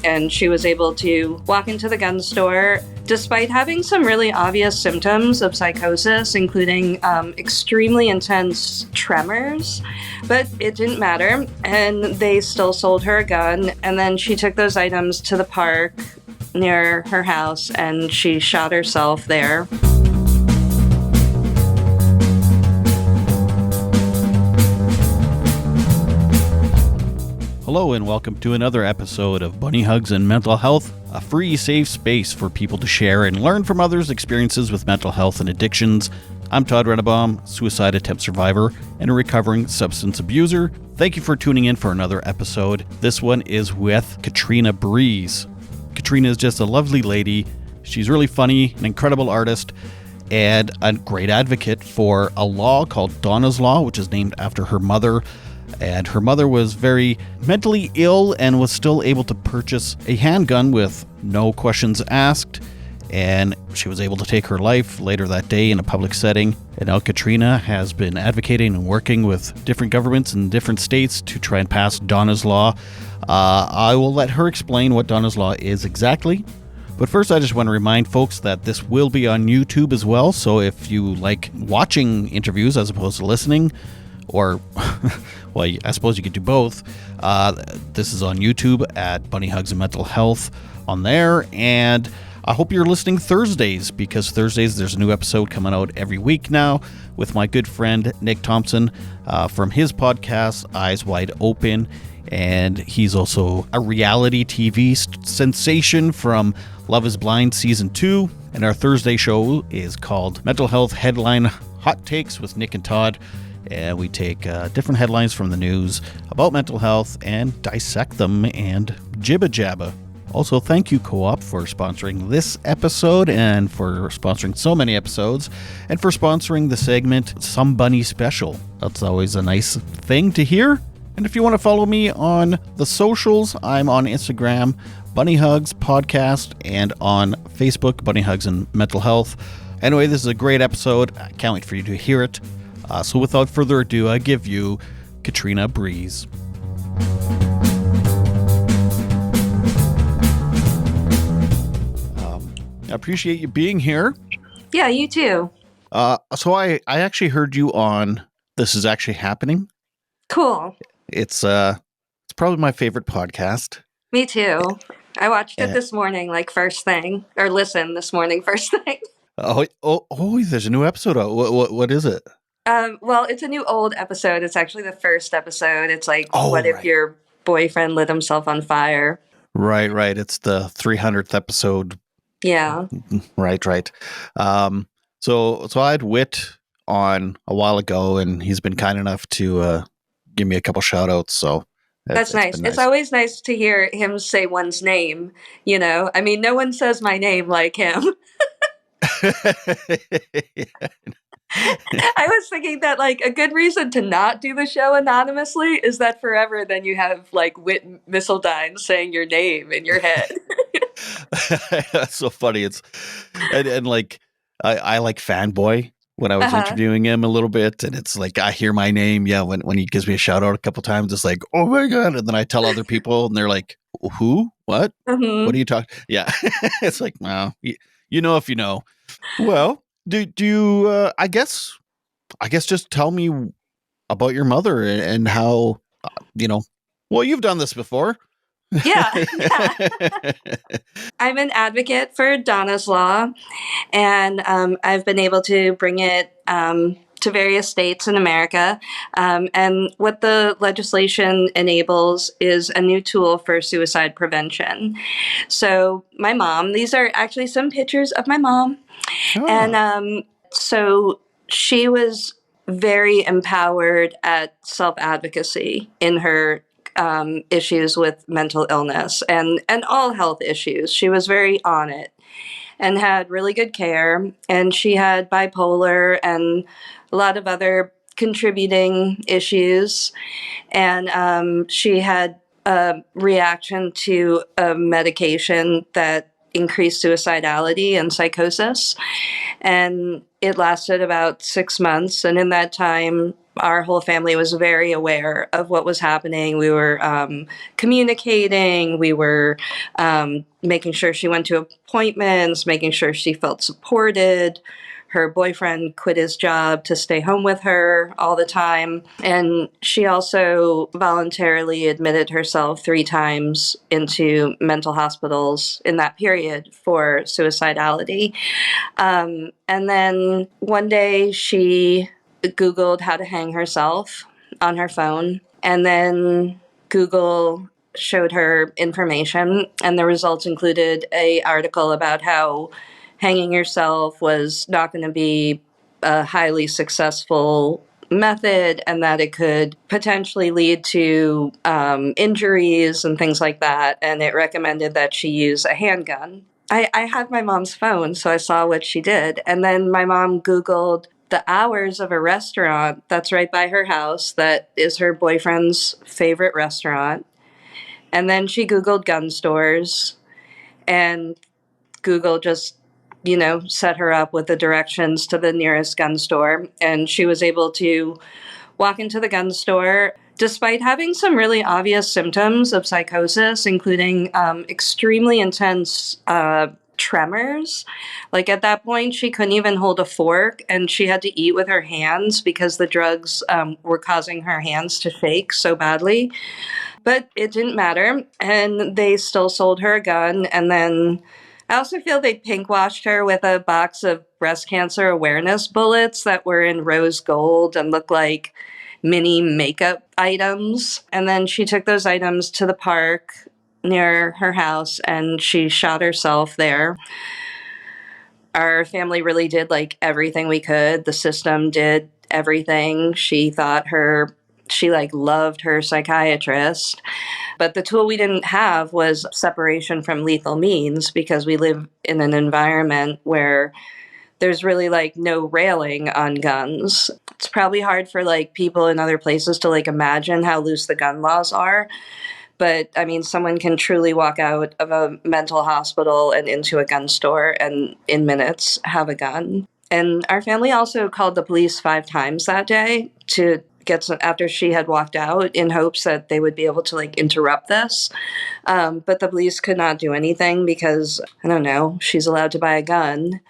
and she was able to walk into the gun store despite having some really obvious symptoms of psychosis, including extremely intense tremors. But it didn't matter, and they still sold her a gun, and then she took those items to the park near her house, and she shot herself there. Hello and welcome to another episode of Bunny Hugs and Mental Health, a free, safe space for people to share and learn from others' experiences with mental health and addictions. I'm Todd Rennebaum, suicide attempt survivor and a recovering substance abuser. Thank you for tuning in for another episode. This one is with Katrina Brees. Katrina is just a lovely lady. She's really funny, an incredible artist, and a great advocate for a law called Donna's Law, which is named after her mother. And her mother was very mentally ill and was still able to purchase a handgun with no questions asked. And she was able to take her life later that day in a public setting. And now Katrina has been advocating and working with different governments in different states to try and pass Donna's Law. I will let her explain what Donna's Law is exactly. But first, I just want to remind folks that this will be on YouTube as well. So if you like watching interviews as opposed to listening, or, well, I suppose you could do both. This is on YouTube at Bunny Hugs and Mental Health on there. And I hope you're listening Thursdays, because Thursdays there's a new episode coming out every week now with my good friend Nick Thompson from his podcast, Eyes Wide Open. And he's also a reality TV sensation from Love is Blind Season 2. And our Thursday show is called Mental Health Headline Hot Takes with Nick and Todd. And we take different headlines from the news about mental health and dissect them and jibba-jabba. Also, thank you, Co-op, for sponsoring this episode and for sponsoring so many episodes and for sponsoring the segment Some Bunny Special. That's always a nice thing to hear. And if you want to follow me on the socials, I'm on Instagram, Bunny Hugs Podcast, and on Facebook, Bunny Hugs and Mental Health. Anyway, this is a great episode. I can't wait for you to hear it. So without further ado, I give you Katrina Brees. I appreciate you being here. Yeah, you too. So I actually heard you on This Is Actually Happening. Cool. It's probably my favorite podcast. Me too. I watched it this morning, like first thing, or listened this morning, first thing. Oh! There's a new episode out. What is it? Well, it's a new old episode. It's actually the first episode. It's like, what if your boyfriend lit himself on fire? Right. It's the 300th episode. Yeah. Right. So I had Whit on a while ago, and he's been kind enough to give me a couple shout outs. So that's nice. It's always nice to hear him say one's name. You know, I mean, no one says my name like him. I was thinking that, like, a good reason to not do the show anonymously is that forever then you have, like, Whit Missildine saying your name in your head. That's so funny. It's and like I like fanboy when I was interviewing him a little bit, and it's like I hear my name, when he gives me a shout out a couple times, it's like, oh my god, and then I tell other people, and they're like, who, what, what are you talking? Yeah, it's like, wow, you know if you know. Well. Do you, I guess just tell me about your mother and how, well, you've done this before. Yeah. I'm an advocate for Donna's Law, and I've been able to bring it to various states in America. And what the legislation enables is a new tool for suicide prevention. So my mom, these are actually some pictures of my mom. Oh. And so she was very empowered at self-advocacy in her issues with mental illness and all health issues. She was very on it and had really good care. And she had bipolar and a lot of other contributing issues. And she had a reaction to a medication that increased suicidality and psychosis. And it lasted about 6 months. And in that time, our whole family was very aware of what was happening. We were communicating. We were making sure she went to appointments, making sure she felt supported. Her boyfriend quit his job to stay home with her all the time. And she also voluntarily admitted herself 3 times into mental hospitals in that period for suicidality. And then one day she Googled how to hang herself on her phone. And then Google showed her information, and the results included a article about how hanging yourself was not going to be a highly successful method, and that it could potentially lead to injuries and things like that. And it recommended that she use a handgun. I had my mom's phone, so I saw what she did. And then my mom Googled the hours of a restaurant that's right by her house that is her boyfriend's favorite restaurant. And then she Googled gun stores, and Google just, set her up with the directions to the nearest gun store. And she was able to walk into the gun store despite having some really obvious symptoms of psychosis, including extremely intense tremors. Like at that point, she couldn't even hold a fork, and she had to eat with her hands because the drugs were causing her hands to shake so badly. But it didn't matter, and they still sold her a gun. And then I also feel they pinkwashed her with a box of breast cancer awareness bullets that were in rose gold and looked like mini makeup items. And then she took those items to the park near her house, and she shot herself there. Our family really did like everything we could. The system did everything. She loved her psychiatrist. But the tool we didn't have was separation from lethal means, because we live in an environment where there's really like no railing on guns. It's probably hard for like people in other places to like imagine how loose the gun laws are. But I mean, someone can truly walk out of a mental hospital and into a gun store and in minutes have a gun. And our family also called the police 5 times that day to get some, after she had walked out, in hopes that they would be able to like interrupt this. But the police could not do anything because, I don't know, she's allowed to buy a gun.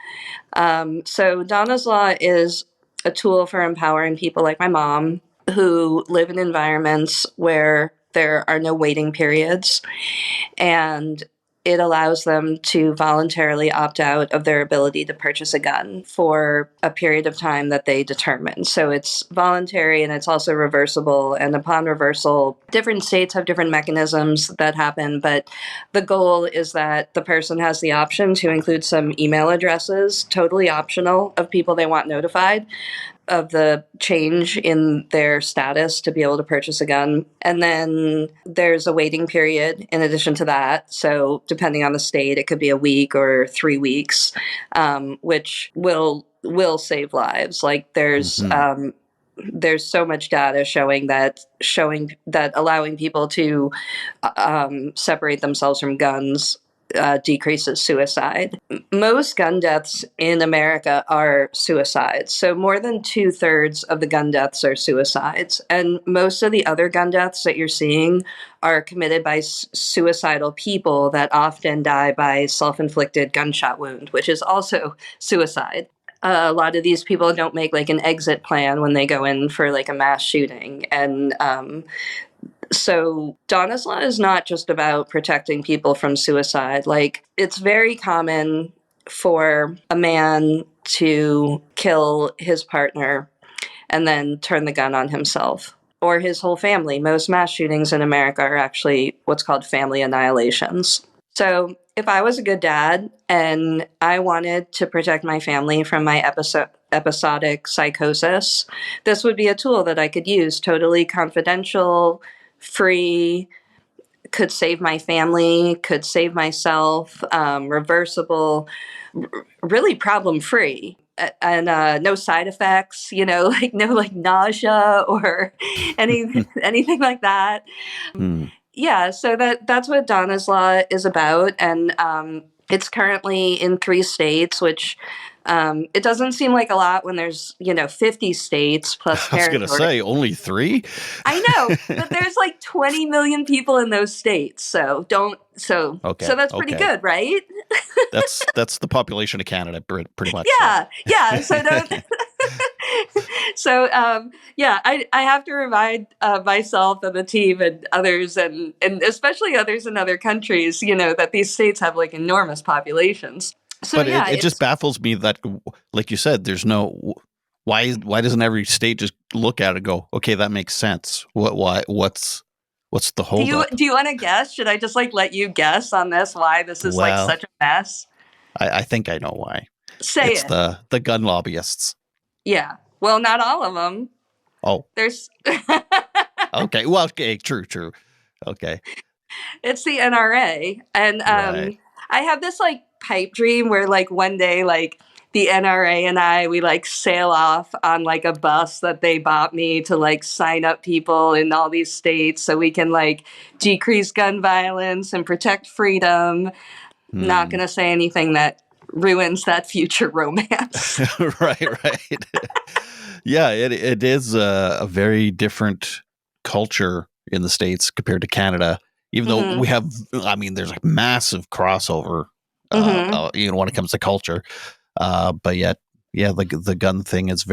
So Donna's Law is a tool for empowering people like my mom who live in environments where there are no waiting periods, and it allows them to voluntarily opt out of their ability to purchase a gun for a period of time that they determine. So it's voluntary, and it's also reversible. And upon reversal, different states have different mechanisms that happen, but the goal is that the person has the option to include some email addresses, totally optional, of people they want notified of the change in their status to be able to purchase a gun. And then there's a waiting period in addition to that. So depending on the state, it could be a week or 3 weeks, which will save lives. Like there's so much data showing that allowing people to separate themselves from guns decreases suicide. Most gun deaths in America are suicides. So more than 2/3 of the gun deaths are suicides. And most of the other gun deaths that you're seeing are committed by suicidal people that often die by self-inflicted gunshot wound, which is also suicide. A lot of these people don't make like an exit plan when they go in for like a mass shooting. And so Donna's Law is not just about protecting people from suicide. Like, it's very common for a man to kill his partner and then turn the gun on himself or his whole family. Most mass shootings in America are actually what's called family annihilations. So if I was a good dad and I wanted to protect my family from my episodic psychosis, this would be a tool that I could use, totally confidential, free, could save my family, could save myself, reversible, really problem free. And no side effects, like no like nausea or anything like that. Yeah, so that's what Donna's Law is about, and it's currently in 3 states, which It doesn't seem like a lot when there's, 50 states plus I was going to territory. say only 3. I know, but there's like 20 million people in those states. So Okay. that's pretty Okay. good, right? That's the population of Canada, pretty much. So. Yeah. So don't. Yeah, I have to remind myself and the team and others, and especially others in other countries, that these states have like enormous populations. So But yeah, it just baffles me that, like you said, there's no why doesn't every state just look at it and go, okay, that makes sense? What's the holdup? do you want to guess? Should I just like let you guess on this why this is like Well, such a mess? I think I know why. Say It's it. the gun lobbyists. Yeah. Well, not all of them. Oh, There's okay. Well, okay, true. Okay, it's the NRA, and right. I have this like pipe dream where like one day like the NRA and we like sail off on like a bus that they bought me to like sign up people in all these states so we can like decrease gun violence and protect freedom. Not going to say anything that ruins that future romance. Right. Yeah, it is a very different culture in the States compared to Canada. Even though Mm-hmm. we have, I mean, there's like massive crossover, Mm-hmm. when it comes to culture. But yet, yeah, the gun thing is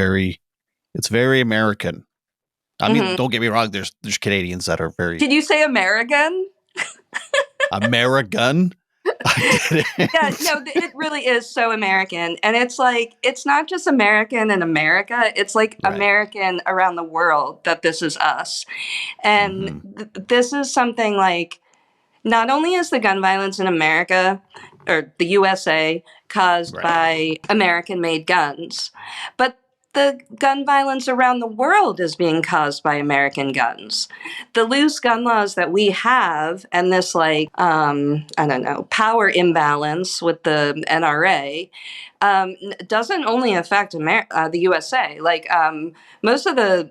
it's very American. I mean, Mm-hmm. don't get me wrong. There's Canadians that are very Did you say American? American. I Yeah, didn't. no, it really is so American. And it's like, it's not just American in America, it's like Right. American around the world that this is us. And Mm-hmm. this is something like, not only is the gun violence in America or the USA caused Right. by American made guns, but the gun violence around the world is being caused by American guns. The loose gun laws that we have and this like I don't know, power imbalance with the NRA doesn't only affect the USA. Like most of the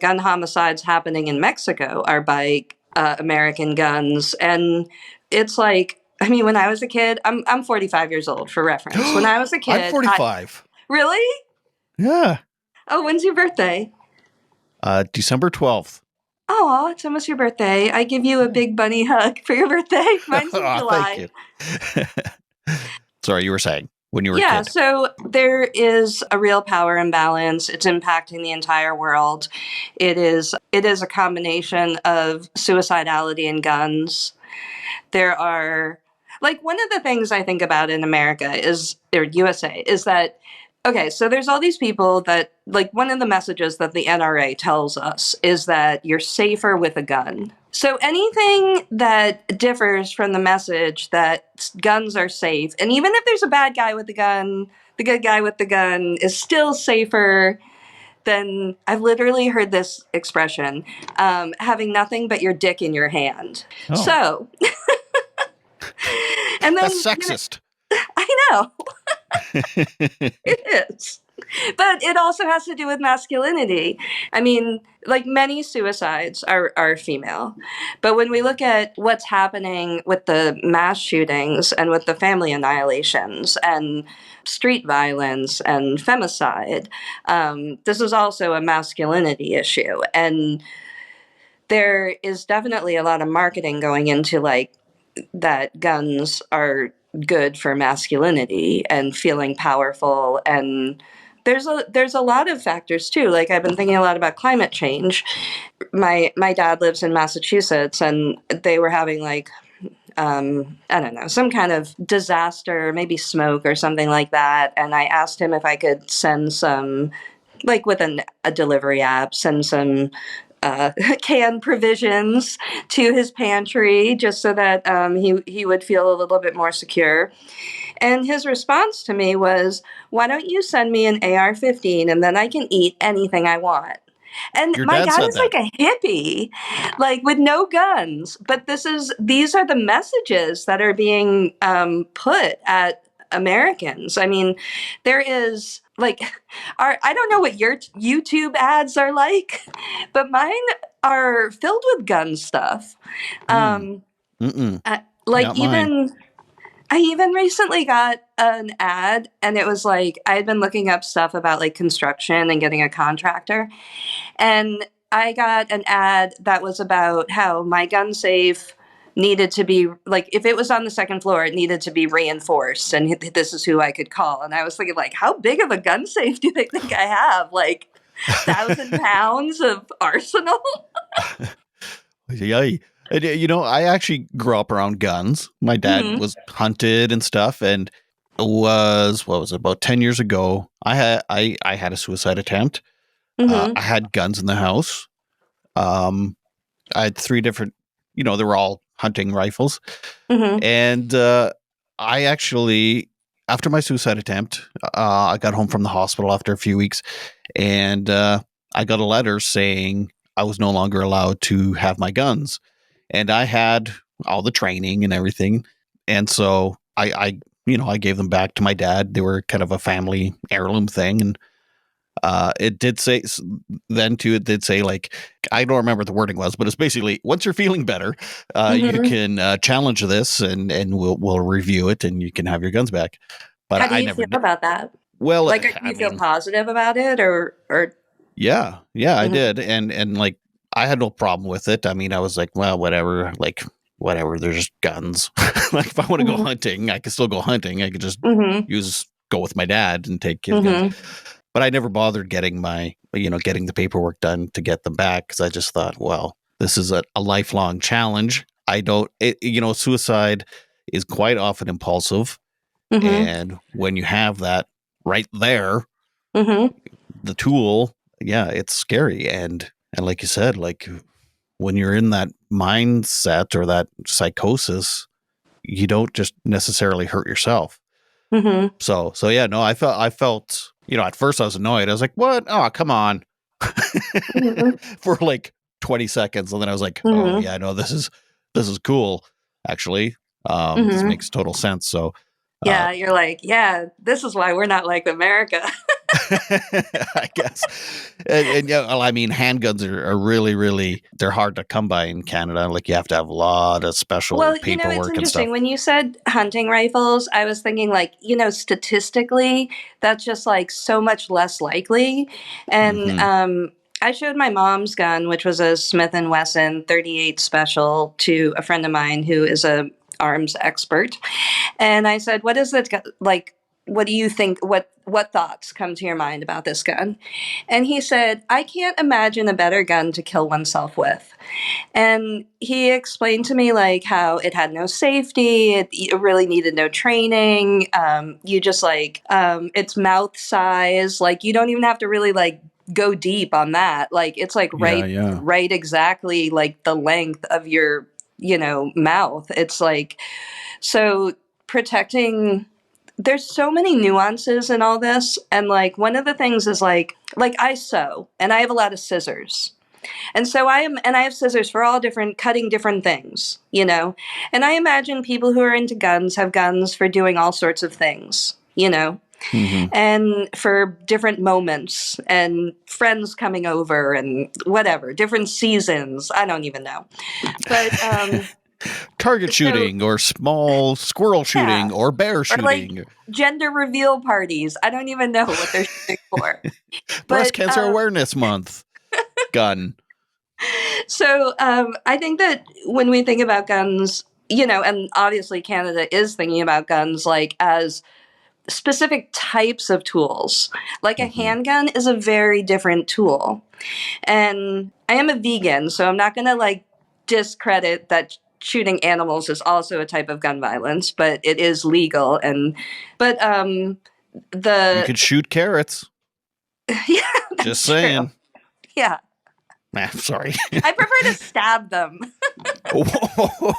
gun homicides happening in Mexico are by American guns, and it's like, I mean, when I was a kid, I'm 45 years old for reference. When I was a I'm kid, 45. really? Yeah. Oh, when's your birthday? December 12th. Oh, it's almost your birthday. I give you a big bunny hug for your birthday. Mine's in Oh, thank July. you. Sorry, you were saying when you were a Yeah, kid. so there is a real power imbalance. It's impacting the entire world. It is a combination of suicidality and guns. There are like one of the things I think about in America is or USA is that okay, so there's all these people that like one of the messages that the NRA tells us is that you're safer with a gun. So anything that differs from the message that guns are safe, and even if there's a bad guy with the gun, the good guy with the gun is still safer than I've literally heard this expression, having nothing but your dick in your hand. Oh, So, and then, that's sexist. I know it is. But it also has to do with masculinity. I mean, like many suicides are female. But when we look at what's happening with the mass shootings and with the family annihilations and street violence and femicide, this is also a masculinity issue. And there is definitely a lot of marketing going into like that guns are good for masculinity and feeling powerful, and there's a lot of factors too. Like I've been thinking a lot about climate change. My dad lives in Massachusetts, and they were having like I don't know, some kind of disaster, maybe smoke or something like that. And I asked him if I could send some, like with a delivery app, send some canned provisions to his pantry just so that he would feel a little bit more secure. And his response to me was, "Why don't you send me an AR-15 and then I can eat anything I want?" And Your my dad dad said is that. like a hippie, like with no guns. But these are the messages that are being put at Americans. I mean, there is like, I don't know what your YouTube ads are like, but mine are filled with gun stuff. Mm. Um, Mm-mm. like Not mine. I even recently got an ad, and it was like I had been looking up stuff about like construction and getting a contractor, and I got an ad that was about how my gun safe needed to be like if it was on the second floor, it needed to be reinforced, and this is who I could call. And I was thinking, like, how big of a gun safe do they think I have? Like 1,000 pounds of arsenal? Yay. And, I actually grew up around guns. My dad Hmm. was hunted and stuff, and it was what was it, about 10 years ago. I had a suicide attempt. Hmm. I had guns in the house. Um, I had three different. They were all hunting rifles, Hmm. and I actually, after my suicide attempt, I got home from the hospital after a few weeks, and I got a letter saying I was no longer allowed to have my guns, and I had all the training and everything, and so I gave them back to my dad. They were kind of a family heirloom thing, and it did say then too. It did say, like, I don't remember what the wording was, but it's basically once you're feeling better, you Hmm. can challenge this, and we'll review it, and you can have your guns back. But How do I you never feel did. about that? Well, Like, do I you feel mean, positive about it, or? yeah, I Mhm. did, and like I had no problem with it. I mean, I was like, well, whatever, like whatever. There's just guns. Like if I want to go Mhm. hunting, I can still go hunting. I could just Mhm. go with my dad and take his guns. Mhm. But I never bothered getting getting the paperwork done to get them back because I just thought, well, this is a lifelong challenge. I don't, suicide is quite often impulsive, Mhm. and when you have that right there, Mhm. the tool, yeah, it's scary. And like you said, like when you're in that mindset or that psychosis, you don't just necessarily hurt yourself. Mhm. So yeah, no, I felt, at first I was annoyed. I was like, what? Oh, come on. Mhm. For like 20 seconds. And then I was like, oh Mhm. yeah, no, this is cool, actually. This Mhm. makes total sense. So uh Yeah, you're like, yeah, this is why we're not like America. I guess. And yeah, well, I mean, handguns are really, really, they're hard to come by in Canada. Like you have to have a lot of special Well, it's paperwork and interesting. stuff. When you said hunting rifles, I was thinking, like, statistically, that's just like so much less likely. And Hmm. I showed my mom's gun, which was a Smith and Wesson 38 Special, to a friend of mine who is a arms expert. And I said, "What is it like? What do you think? What thoughts come to your mind about this gun?" And he said, "I can't imagine a better gun to kill oneself with." And he explained to me like how it had no safety, it really needed no training. You just like it's mouth size, like you don't even have to really like go deep on that. Like it's like Yeah, right, yeah. right exactly like the length of your mouth. It's like so protecting. There's so many nuances in all this, and like one of the things is like I sew, and I have a lot of scissors. And so I have scissors for all different, cutting different things. And I imagine people who are into guns have guns for doing all sorts of things, Hmm. and for different moments and friends coming over and whatever, different seasons. I don't even know. But, Target so shooting or small squirrel yeah, shooting or bear or like shooting, gender reveal parties. I don't even know what they're shooting for. breast But, cancer awareness month gun. So I think that when we think about guns, and obviously Canada is thinking about guns like as specific types of tools. Like a Hmm. handgun is a very different tool. And I am a vegan, so I'm not going to like discredit that shooting animals is also a type of gun violence, but it is legal. And but You the could shoot carrots. yeah, Just that's true. saying. Yeah, Ah, sorry. I prefer to stab them.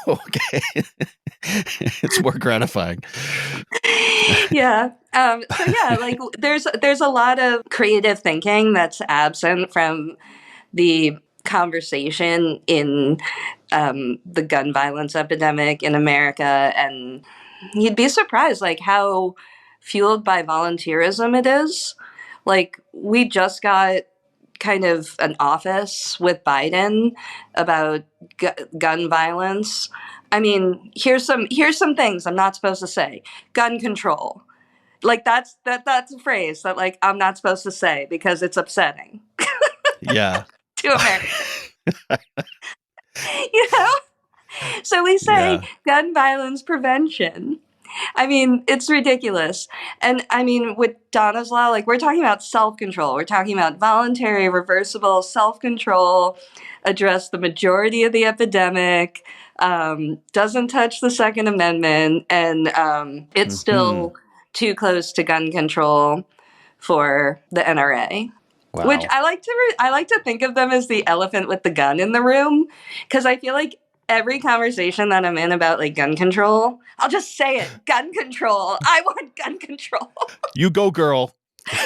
Okay. It's more gratifying. Yeah. So yeah, like there's a lot of creative thinking that's absent from the conversation in the gun violence epidemic in America, and you'd be surprised like how fueled by volunteerism it is. Like we just got kind of an office with Biden about gun violence. I mean, here's some things I'm not supposed to say. Gun control. Like that's a phrase that like I'm not supposed to say because it's upsetting Yeah. to America. You know? So we say Yeah. gun violence prevention. I mean, it's ridiculous. And I mean, with Donna's law, like we're talking about self-control. We're talking about voluntary, reversible self-control, address the majority of the epidemic, doesn't touch the Second Amendment, and it's Hmm. still too close to gun control for the NRA. Which Wow. I like to think of them as the elephant with the gun in the room, because I feel like every conversation that I'm in about like gun control, I'll just say it, gun control. I want gun control. You go, girl.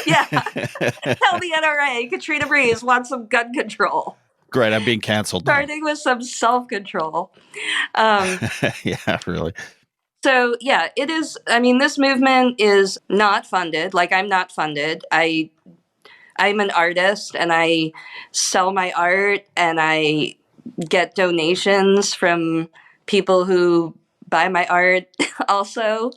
Yeah, tell the NRA Katrina Brees wants some gun control, Great, I'm being canceled now. starting with some self control. Um, Yeah, really. so yeah, it is. I mean, this movement is not funded. Like I'm not funded. I'm an artist and I sell my art and I get donations from people who buy my art also.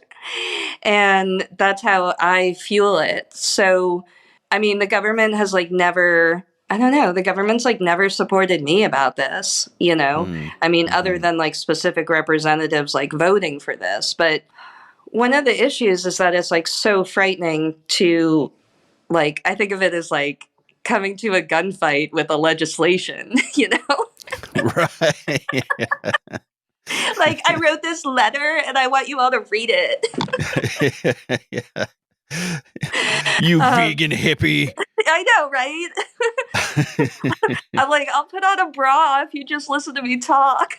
And that's how I fuel it. So, I mean, the government has like never, I don't know, the government's like never supported me about this, you know? I mean, other Mm-hmm. than like specific representatives like voting for this. But one of the issues is that it's like so frightening to like, I think of it as like coming to a gunfight with a legislation, you know? Right. Like, I wrote this letter and I want you all to read it. Yeah. You vegan hippie. I know, right? I'm like, I'll put on a bra if you just listen to me talk.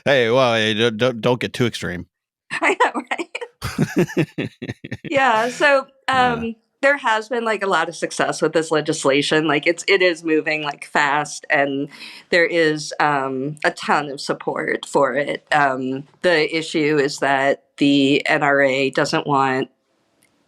Hey, well, hey, don't get too extreme. I know, right? Yeah, so Yeah. there has been like a lot of success with this legislation. Like it is moving like fast, and there is a ton of support for it. The issue is that the NRA doesn't want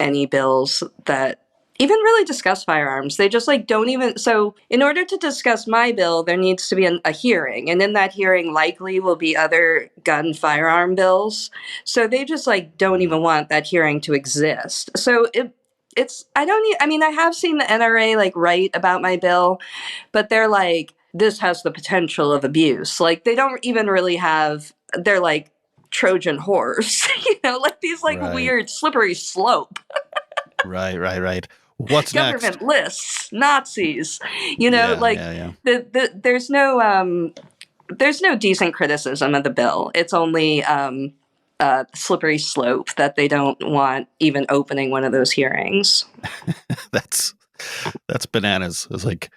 any bills that even really discuss firearms. They just like don't even. So, in order to discuss my bill, there needs to be a hearing, and in that hearing, likely will be other gun firearm bills. So they just like don't even want that hearing to exist. So it's I don't. I mean, I have seen the NRA like write about my bill, but they're like, this has the potential of abuse. Like they don't even really have. They're like Trojan horse, you know, like these like Right. weird slippery slope. Right. What's next? Government lists, Nazis, you know, Yeah, like yeah. there's no decent criticism of the bill. It's only slippery slope that they don't want even opening one of those hearings. That's bananas. It's like,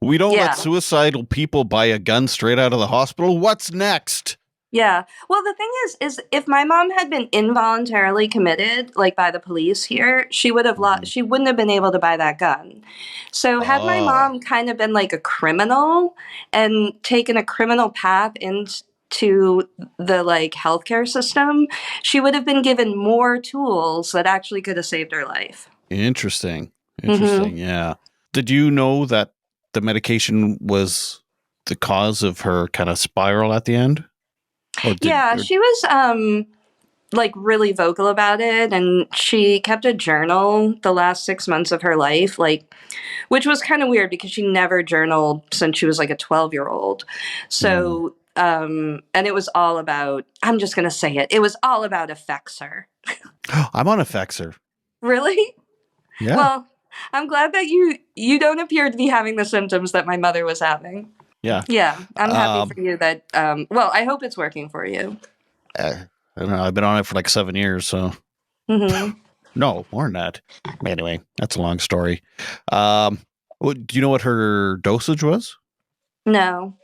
we don't let Yeah. suicidal people buy a gun straight out of the hospital. What's next? Yeah. Well, the thing is if my mom had been involuntarily committed, like by the police here, she would have she wouldn't have been able to buy that gun. So had my Oh, mom kind of been like a criminal and taken a criminal path into the like healthcare system, she would have been given more tools that actually could have saved her life. interesting. Mm-hmm. Yeah. Did you know that the medication was the cause of her kind of spiral at the end? Yeah, she was like really vocal about it, and she kept a journal the last 6 months of her life, like, which was kind of weird because she never journaled since she was like a 12-year-old. So and it was all about, I'm just gonna say it was all about Effexor. I'm on Effexor. Really? Yeah. Well, I'm glad that you don't appear to be having the symptoms that my mother was having. Yeah. Yeah, I'm happy for you that well, I hope it's working for you. I don't know. I've been on it for like 7 years, so Mm-hmm. no, more than that. Anyway, that's a long story. Do you know what her dosage was? No.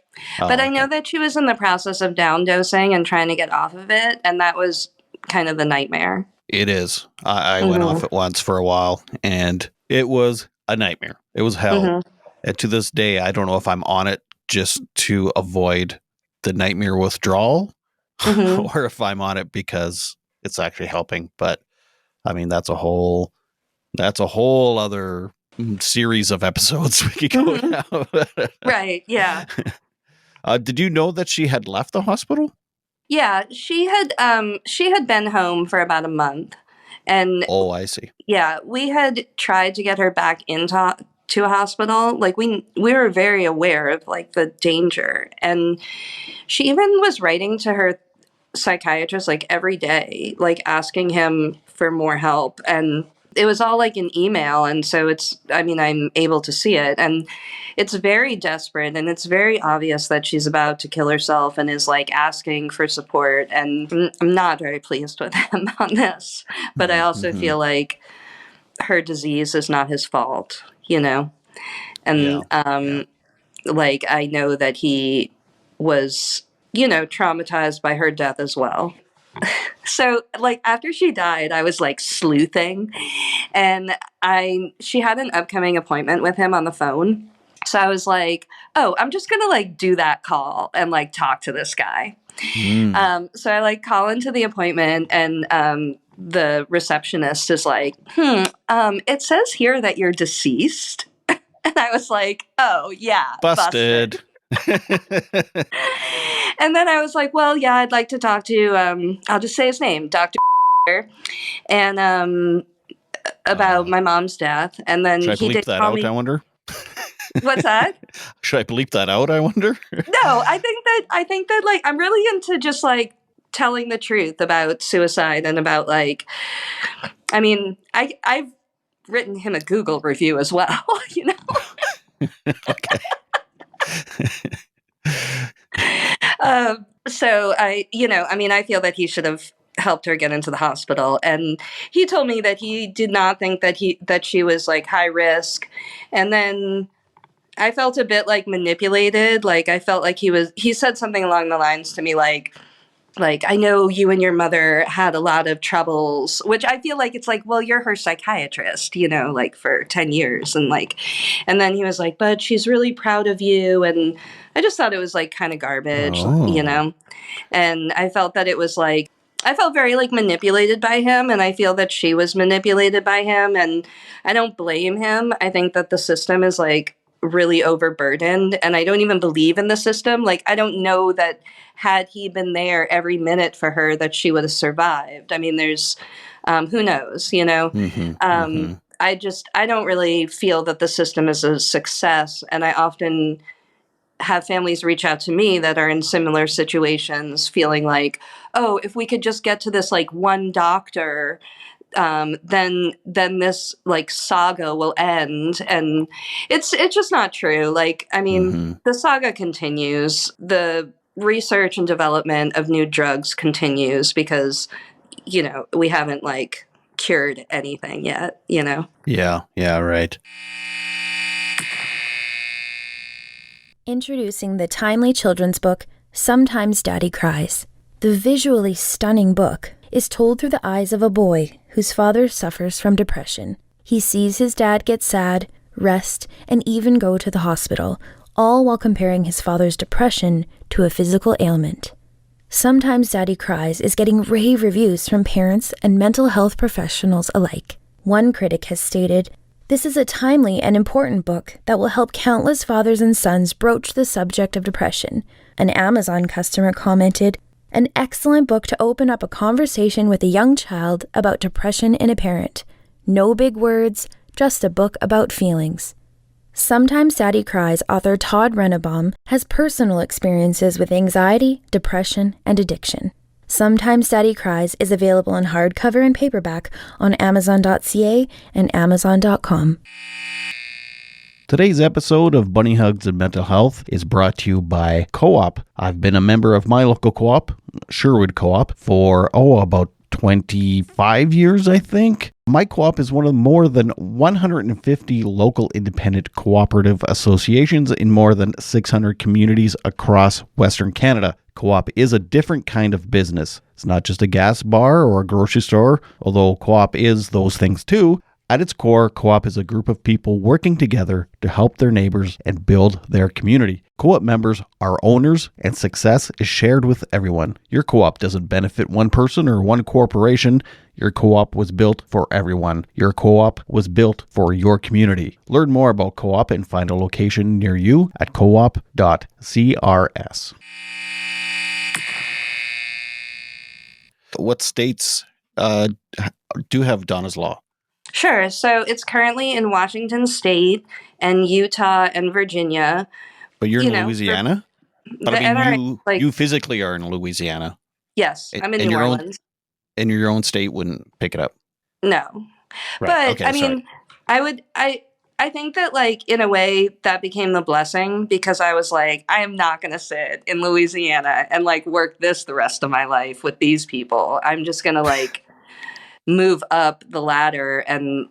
Oh, But I okay. know that she was in the process of down dosing and trying to get off of it, and that was kind of the nightmare. It is. I went off Mm-hmm. it once for a while, and it was a nightmare. It was hell. Mm-hmm. And to this day, I don't know if I'm on it just to avoid the nightmare withdrawal Mm-hmm. or if I'm on it because it's actually helping. But I mean, that's a whole other series of episodes we could go Mm-hmm. down. Right. Yeah. Did you know that she had left the hospital? Yeah, she had been home for about a month, and Oh, I see. yeah, we had tried to get her back into to a hospital. Like we were very aware of like the danger, and she even was writing to her psychiatrist like every day, like asking him for more help. And it was all like an email. And so I'm able to see it. And it's very desperate. And it's very obvious that she's about to kill herself and is like asking for support. And I'm not very pleased with him on this. But I also Mm-hmm. feel like her disease is not his fault, And, Yeah. Yeah. like, I know that he was, traumatized by her death as well. So, like, after she died, I was like sleuthing, and she had an upcoming appointment with him on the phone. So I was like, oh, I'm just gonna like do that call and like talk to this guy. Mm. So I like call into the appointment, and the receptionist is like, it says here that you're deceased. And I was like, oh, yeah, busted. Busted. And then I was like, well, yeah, I'd like to talk to, I'll just say his name, Dr. and about my mom's death. And then Should I he bleep did that call out, me. I wonder? What's that? Should I bleep that out, I wonder? No, I think that like I'm really into just like telling the truth about suicide and about like I've written him a Google review as well, Okay. So I feel that he should have helped her get into the hospital, and he told me that he did not think that she was like high risk, and then I felt a bit like manipulated. Like I felt like he said something along the lines to me like, I know you and your mother had a lot of troubles, which I feel like it's like, well, you're her psychiatrist, like for 10 years. And then he was like, but she's really proud of you. And I just thought it was like kind of garbage, Oh. And I felt that it was like, I felt very like manipulated by him. And I feel that she was manipulated by him. And I don't blame him. I think that the system is like really overburdened. And I don't even believe in the system. Like, I don't know that had he been there every minute for her that she would have survived. I mean, there's who knows, Mm-hmm. Mm-hmm. I don't really feel that the system is a success. And I often have families reach out to me that are in similar situations feeling like, oh, if we could just get to this like one doctor, then this like saga will end. And it's just not true. Like, I mean, Mm-hmm. the saga continues. The research and development of new drugs continues because, we haven't like cured anything yet, Yeah. Yeah. Right. Introducing the timely children's book, Sometimes Daddy Cries. The visually stunning book is told through the eyes of a boy whose father suffers from depression. He sees his dad get sad, rest, and even go to the hospital, all while comparing his father's depression to a physical ailment. Sometimes Daddy Cries is getting rave reviews from parents and mental health professionals alike. One critic has stated, "This is a timely and important book that will help countless fathers and sons broach the subject of depression." An Amazon customer commented, "An excellent book to open up a conversation with a young child about depression in a parent. No big words, just a book about feelings." Sometimes Daddy Cries author Todd Rennebaum has personal experiences with anxiety, depression, and addiction. Sometimes Daddy Cries is available in hardcover and paperback on Amazon.ca and Amazon.com. Today's episode of Bunny Hugs and Mental Health is brought to you by Co-op. I've been a member of my local co-op, Sherwood Co-op, for, about 25 years, I think. My co-op is one of more than 150 local independent cooperative associations in more than 600 communities across Western Canada. Co-op is a different kind of business. It's not just a gas bar or a grocery store, although co-op is those things too. At its core, co-op is a group of people working together to help their neighbors and build their community. Co-op members are owners, and success is shared with everyone. Your co-op doesn't benefit one person or one corporation. Your co-op was built for everyone. Your co-op was built for your community. Learn more about co-op and find a location near you at coop.crs. What states do have Donna's Law? Sure. So it's currently in Washington State and Utah and Virginia. But you're in Louisiana? But The I mean, NRA, you physically are in Louisiana. yes, I'm in New Orleans. And your own state wouldn't pick it up. No. Right. But okay, I mean, I think that like in a way that became the blessing, because I was like, I am not going to sit in Louisiana and like work this the rest of my life with these people. I'm just going to like move up the ladder and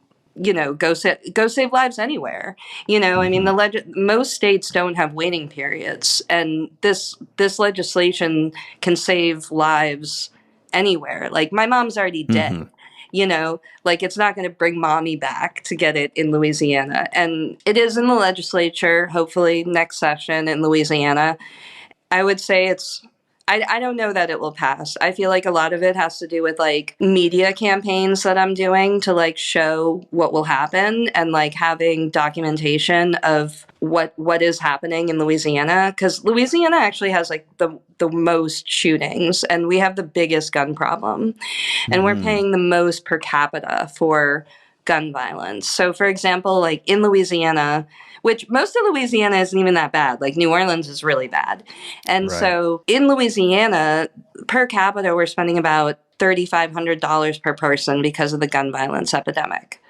go save lives anywhere. I mean, most states don't have waiting periods, and this legislation can save lives anywhere. Like my mom's already dead. Like it's not going to bring mommy back to get it in Louisiana, and it is in the legislature hopefully next session in Louisiana. I would say I don't know that it will pass. I feel like a lot of it has to do with like media campaigns that I'm doing to like show what will happen, and like having documentation of what is happening in Louisiana, because Louisiana actually has like the most shootings, and we have the biggest gun problem, and we're paying the most per capita for gun violence. So for example, like in Louisiana, which most of Louisiana isn't even that bad. Like New Orleans is really bad. And so in Louisiana, per capita, we're spending about $3,500 per person because of the gun violence epidemic.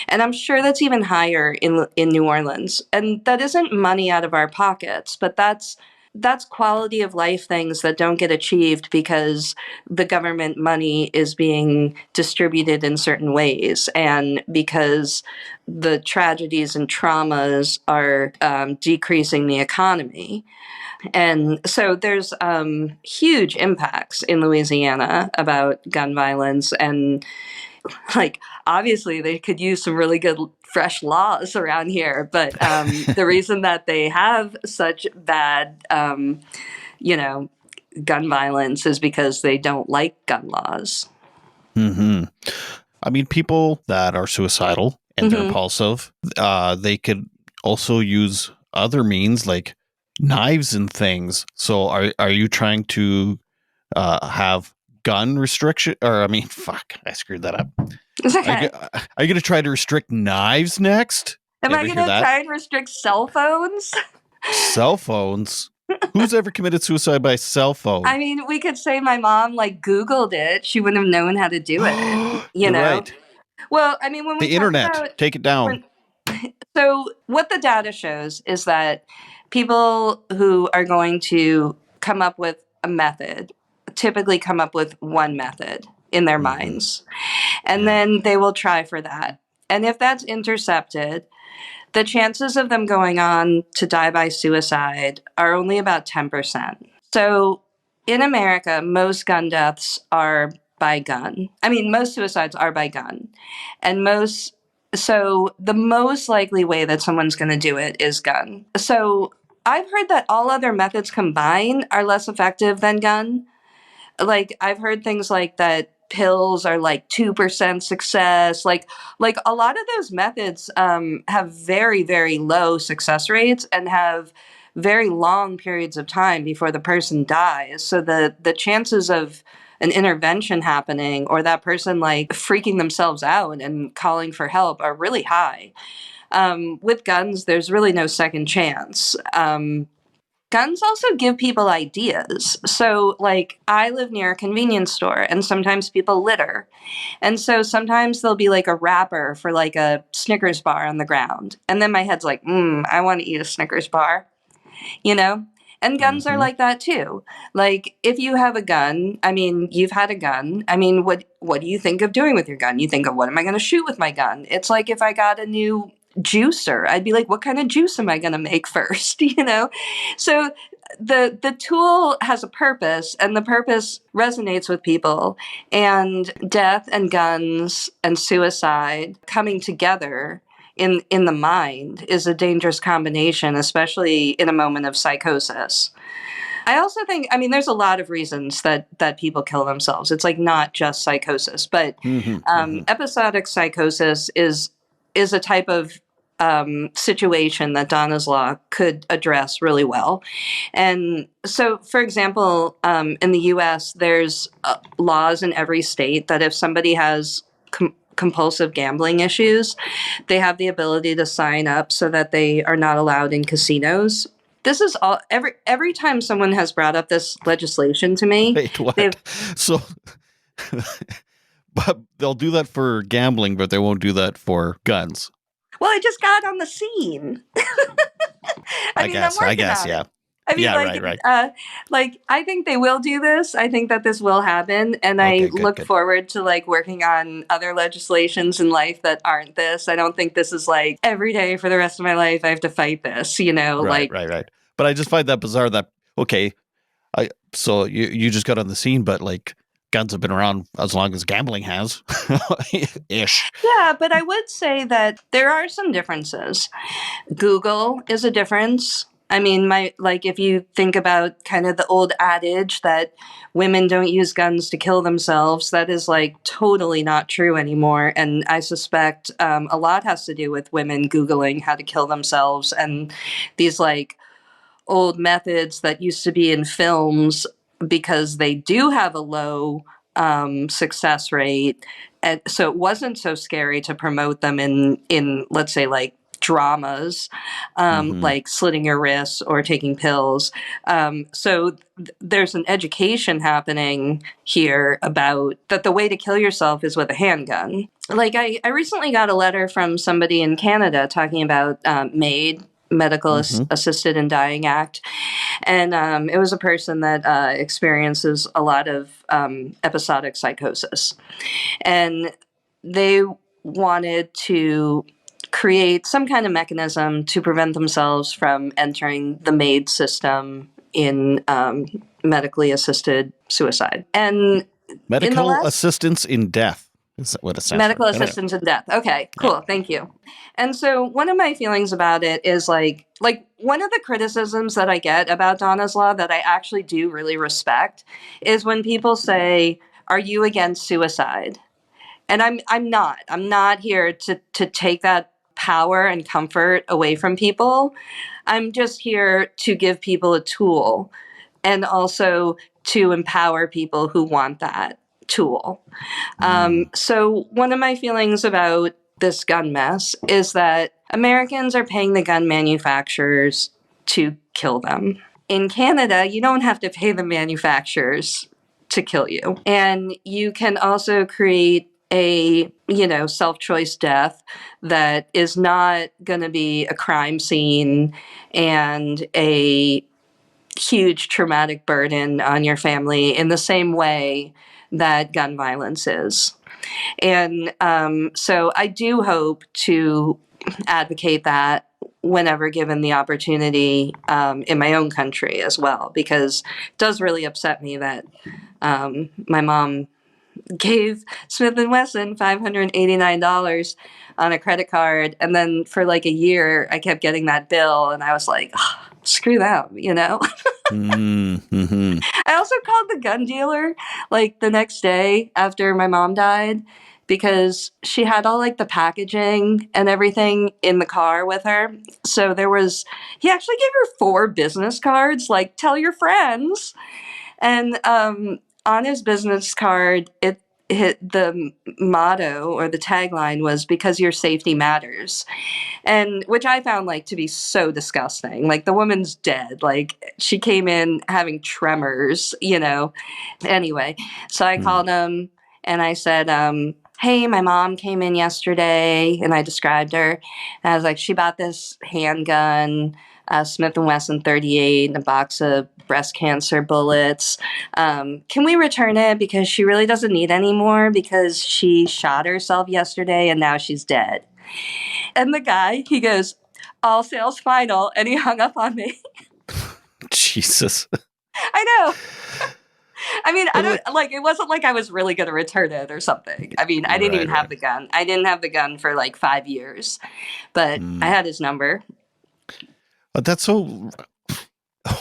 And I'm sure that's even higher in New Orleans. And that isn't money out of our pockets, but that's quality of life things that don't get achieved because the government money is being distributed in certain ways, and because the tragedies and traumas are decreasing the economy. And so there's huge impacts in Louisiana about gun violence, and like obviously they could use some really good fresh laws around here, but the reason that they have such bad gun violence is because they don't like gun laws. I mean, people that are suicidal and they're impulsive, they could also use other means like knives and things. So are you trying to have gun restriction? Or I mean, fuck, I screwed that up. It's okay. Are you going to try to restrict knives next? Am I going to try and restrict cell phones? Cell phones? Who's ever committed suicide by cell phone? I mean, we could say my mom like Googled it. She wouldn't have known how to do it. You know? Right. Well, I mean, when we the internet, take it down. So what the data shows is that people who are going to come up with a method typically come up with one method in their minds. And then they will try for that. And if that's intercepted, the chances of them going on to die by suicide are only about 10%. So in America, most gun deaths are by gun. I mean, most suicides are by gun. And so the most likely way that someone's going to do it is gun. So I've heard that all other methods combined are less effective than gun. Like I've heard things like that pills are like 2% success. Like a lot of those methods have very, very low success rates and have very long periods of time before the person dies. So the chances of an intervention happening or that person like freaking themselves out and calling for help are really high. With guns, there's really no second chance. Guns also give people ideas. So, like, I live near a convenience store, and sometimes people litter. And so sometimes there'll be, like, a wrapper for, like, a Snickers bar on the ground. And then my head's like, I want to eat a Snickers bar, you know? And guns are like that, too. Like, if you have a gun, I mean, you've had a gun. I mean, what do you think of doing with your gun? You think of, what am I going to shoot with my gun? It's like if I got a new juicer, I'd be like, what kind of juice am I going to make first? You know? So the tool has a purpose, and the purpose resonates with people. And death and guns and suicide coming together in the mind is a dangerous combination, especially in a moment of psychosis. I also think, I mean, there's a lot of reasons that people kill themselves. It's like not just psychosis, but episodic psychosis is a type of situation that Donna's Law could address really well. And so, for example, in the U.S., there's laws in every state that if somebody has compulsive gambling issues, they have the ability to sign up so that they are not allowed in casinos. This is all every time someone has brought up this legislation to me. Wait, what? So, but they'll do that for gambling, but they won't do that for guns. Well, I just got on the scene. I guess, yeah. I mean, yeah, right. Like, I think they will do this. I think that this will happen, and I look forward to like working on other legislations in life that aren't this. I don't think this is like every day for the rest of my life I have to fight this. Right. But I just find that bizarre. That so you just got on the scene, but like guns have been around as long as gambling has, ish. Yeah, but I would say that there are some differences. Google is a difference. I mean, if you think about kind of the old adage that women don't use guns to kill themselves, that is like totally not true anymore. And I suspect a lot has to do with women Googling how to kill themselves, and these like old methods that used to be in films, because they do have a low success rate. And so it wasn't so scary to promote them in let's say like dramas, like slitting your wrists or taking pills. So there's an education happening here about that the way to kill yourself is with a handgun. Like I recently got a letter from somebody in Canada talking about MAID, Medical Assisted in Dying Act. And it was a person that experiences a lot of episodic psychosis. And they wanted to create some kind of mechanism to prevent themselves from entering the MAID system in medically assisted suicide. And medical assistance in death. Is that what it sounds medical assistance in death. Okay, cool. Yeah. Thank you. And so one of my feelings about it is like one of the criticisms that I get about Donna's Law that I actually do really respect is when people say, "Are you against suicide?" And I'm not. I'm not here to take that power and comfort away from people. I'm just here to give people a tool and also to empower people who want that tool. So one of my feelings about this gun mess is that Americans are paying the gun manufacturers to kill them. In Canada, you don't have to pay the manufacturers to kill you. And you can also create a, self-choice death that is not going to be a crime scene and a huge traumatic burden on your family in the same way that gun violence is. And so I do hope to advocate that whenever given the opportunity in my own country as well, because it does really upset me that my mom gave Smith & Wesson $589 on a credit card, and then for like a year I kept getting that bill, and I was like, oh, screw them, Mm-hmm. I also called the gun dealer like the next day after my mom died, because she had all like the packaging and everything in the car with her. So he actually gave her 4 business cards, like, tell your friends. And on his business card, the motto or the tagline was, because your safety matters. And which I found like to be so disgusting. Like, the woman's dead. Like, she came in having tremors, Anyway, so I called him and I said, hey, my mom came in yesterday, and I described her. And I was like, she bought this handgun, Smith & Wesson 38, and a box of breast cancer bullets. Can we return it? Because she really doesn't need any more, because she shot herself yesterday and now she's dead. And the guy, he goes, all sales final, and he hung up on me. Jesus. I know. I mean, I But don't like. It wasn't like I was really going to return it or something. I mean, I didn't even have right. the gun. I didn't have the gun for like 5 years, but I had his number. But that's so.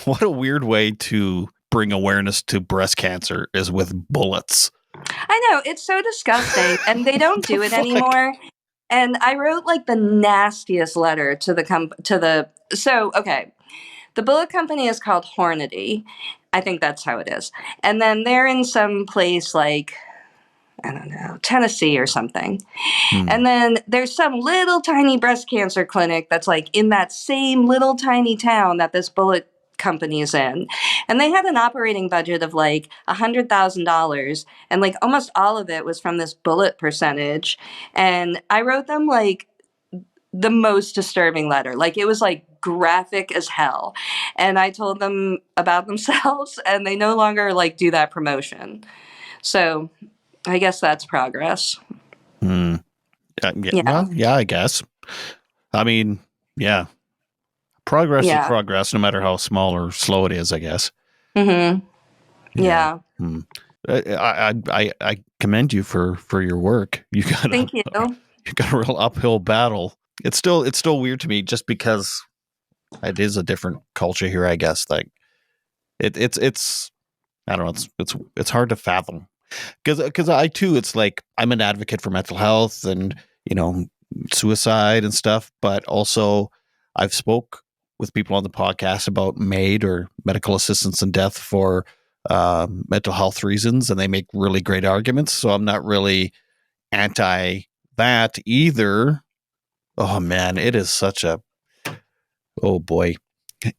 What a weird way to bring awareness to breast cancer is with bullets. I know, it's so disgusting, and they What don't the do it fuck? anymore. And I wrote like the nastiest letter to the. So okay, the bullet company is called Hornady. I think that's how it is. And then they're in some place like, I don't know, Tennessee or something. Hmm. And then there's some little tiny breast cancer clinic that's like in that same little tiny town that this bullet company is in. And they had an operating budget of like $100,000. And like almost all of it was from this bullet percentage. And I wrote them like the most disturbing letter. Like it was like graphic as hell. And I told them about themselves and they no longer like do that promotion. So I guess that's progress. Hmm. Yeah, Yeah. well, yeah, I guess. I mean, yeah. Progress is Yeah. progress, no matter how small or slow it is, I guess. Mm-hmm. Yeah. Yeah. Hmm. I commend you for your work. Thank you. You got a real uphill battle. It's still weird to me just because it is a different culture here, I guess. Like it's I don't know, it's hard to fathom. Because I too, it's like I'm an advocate for mental health and suicide and stuff, but also I've spoke with people on the podcast about MAID or medical assistance in death for mental health reasons, and they make really great arguments. So I'm not really anti that either. Oh man, it is such a oh boy,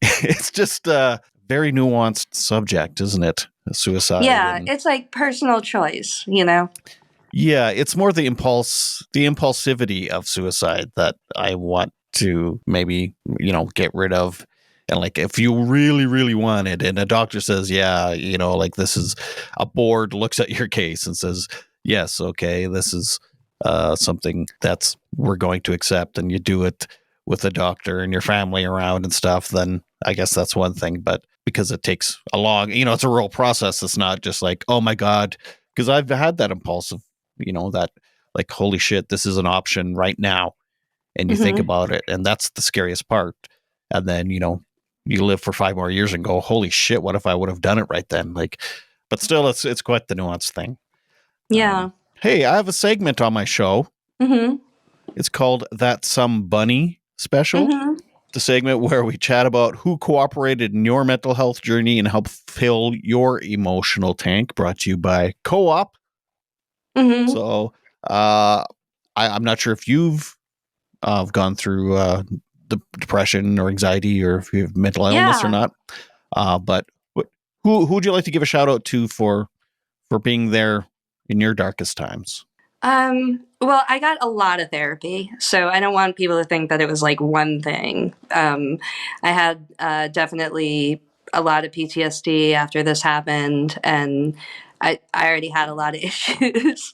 it's just a very nuanced subject, isn't it? Suicide Yeah, and it's like personal choice, you know? yeah, it's more the impulsivity of suicide that I want to maybe, get rid of. And like, if you really, really want it, and a doctor says, yeah, like this is a board looks at your case and says, yes, okay, this is something that's we're going to accept, and you do it with a doctor and your family around and stuff, then I guess that's one thing. But because it takes a long, it's a real process. It's not just like, oh my God, because I've had that impulsive that like, holy shit, this is an option right now. And you think Hmm. about it, and that's the scariest part. And then, you live for 5 more years and go, holy shit, what if I would have done it right then? Like, but still, it's quite the nuanced thing. Yeah. Hey, I have a segment on my show. Hmm. It's called That Some Bunny Special. Hmm. The segment where we chat about who cooperated in your mental health journey and help fill your emotional tank, brought to you by Co-op. Hmm. So I'm not sure if you've gone through the depression or anxiety or if you have mental illness or Yeah. not. But who would you like to give a shout out to for being there in your darkest times? Well, I got a lot of therapy, so I don't want people to think that it was like one thing. I had definitely a lot of PTSD after this happened, and I already had a lot of issues.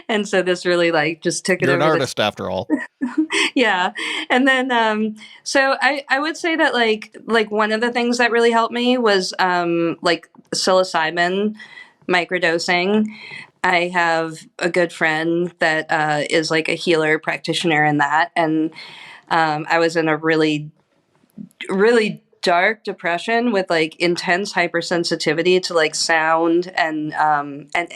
And so this really like just took it You're an over the artist after all. yeah. And then so I would say that like one of the things that really helped me was like psilocybin microdosing. I have a good friend that is like a healer practitioner in that, and I was in a really dark depression with like intense hypersensitivity to like sound and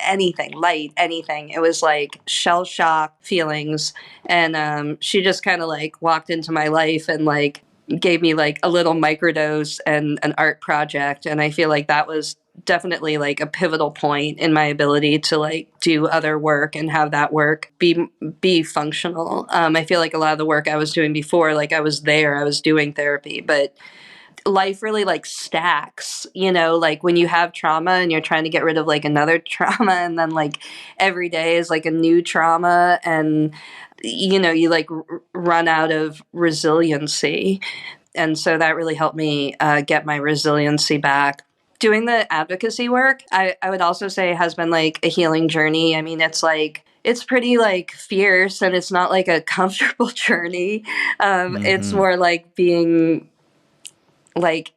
anything light, anything. It was like shell shock feelings, and she just kind of like walked into my life and like gave me like a little microdose and an art project, and I feel like that was definitely like a pivotal point in my ability to like do other work and have that work be functional. I feel like a lot of the work I was doing before, like I was doing therapy, but life really like stacks, like when you have trauma and you're trying to get rid of like another trauma, and then like every day is like a new trauma, and you like run out of resiliency. And so that really helped me get my resiliency back. Doing the advocacy work, I would also say has been like a healing journey. I mean, it's like, it's pretty like fierce and it's not like a comfortable journey. It's Mm-hmm. more like being like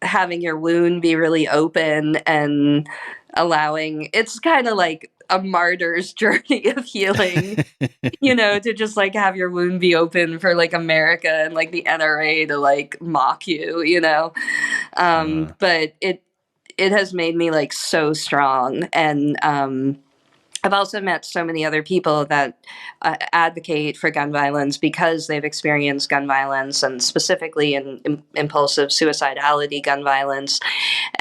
having your wound be really open and allowing, it's kind of like a martyr's journey of healing, to just like have your wound be open for like America and like the NRA to like mock you. But it has made me like so strong. And I've also met so many other people that advocate for gun violence because they've experienced gun violence, and specifically in impulsive suicidality gun violence.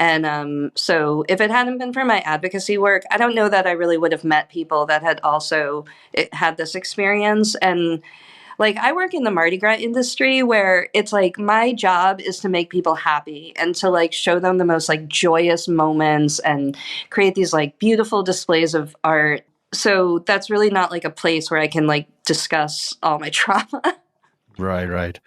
And so if it hadn't been for my advocacy work, I don't know that I really would have met people that had also had this experience. And like, I work in the Mardi Gras industry where it's like my job is to make people happy and to like show them the most like joyous moments and create these like beautiful displays of art. So that's really not like a place where I can like discuss all my trauma. Right.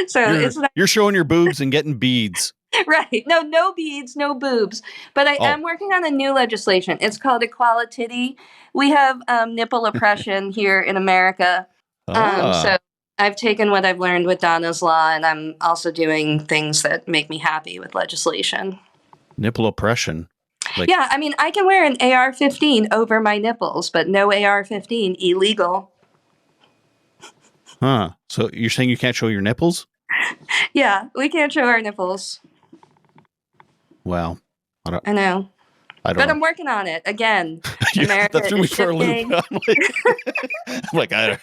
So it's not You're showing your boobs and getting beads. right. No beads, no boobs. But I am working on a new legislation. It's called equality. We have nipple oppression here in America. So I've taken what I've learned with Donna's Law, and I'm also doing things that make me happy with legislation. Nipple oppression. Yeah, I mean, I can wear an AR-15 over my nipples, but no AR-15, illegal. Huh. So you're saying you can't show your nipples? Yeah, we can't show our nipples. Wow. I know. But I'm working on it again. America that threw me for a loop. I'm like, I